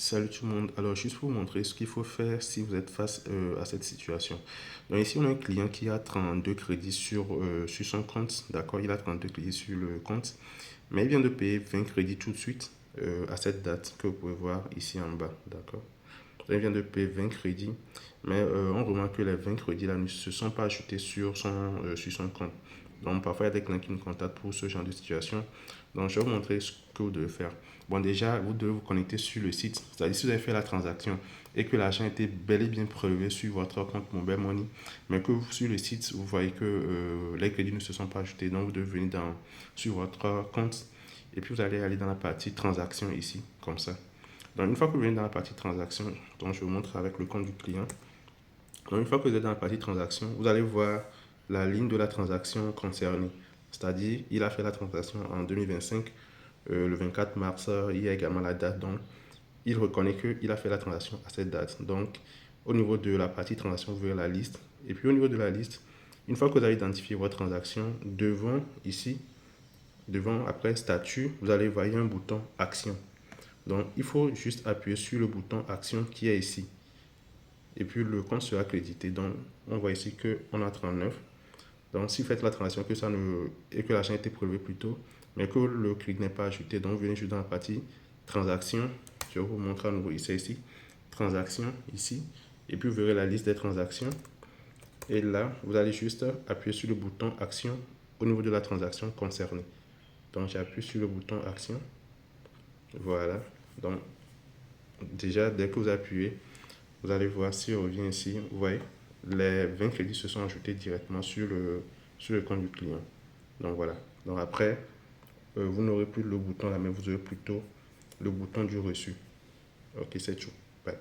Salut tout le monde. Alors, juste pour vous montrer ce qu'il faut faire si vous êtes face à cette situation. Donc, ici, on a un client qui a 32 crédits sur son compte. D'accord, il a 32 crédits sur le compte. Mais il vient de payer 20 crédits tout de suite à cette date que vous pouvez voir ici en bas. D'accord. Il vient de payer 20 crédits. Mais on remarque que les 20 crédits là ne se sont pas ajoutés sur son compte. Donc, parfois, il y a des clients qui nous contactent pour ce genre de situation. Donc, je vais vous montrer ce que vous devez faire. Bon, déjà, vous devez vous connecter sur le site. C'est-à-dire, si vous avez fait la transaction et que l'argent était bel et bien prélevé sur votre compte Mobile Money, mais que sur le site, vous voyez que les crédits ne se sont pas ajoutés. Donc, vous devez venir sur votre compte et puis vous allez aller dans la partie transaction ici, comme ça. Donc, une fois que vous venez dans la partie transaction, donc je vous montre avec le compte du client. Donc, une fois que vous êtes dans la partie transaction, vous allez voir la ligne de la transaction concernée. C'est-à-dire, il a fait la transaction en 2025, le 24 mars, il y a également la date. Donc, il reconnaît qu'il a fait la transaction à cette date. Donc, au niveau de la partie transaction, vous verrez la liste. Et puis, au niveau de la liste, une fois que vous avez identifié votre transaction, devant, après statut, vous allez voir un bouton action. Donc, il faut juste appuyer sur le bouton action qui est ici. Et puis, le compte sera crédité. Donc, on voit ici qu'on a 39. Donc, si vous faites la transaction et que l'argent a été prélevé plus tôt, mais que le crédit n'est pas ajouté, donc vous venez juste dans la partie transaction. Je vais vous montrer à nouveau ici. Transaction ici. Et puis, vous verrez la liste des transactions. Et là, vous allez juste appuyer sur le bouton action au niveau de la transaction concernée. Donc, j'appuie sur le bouton action. Voilà. Donc, déjà, dès que vous appuyez, vous allez voir si on revient ici. Vous voyez, les 20 crédits se sont ajoutés directement sur le compte du client. Donc voilà. Donc après, vous n'aurez plus le bouton là, mais vous aurez plutôt le bouton du reçu. Ok, c'est tout. Bye.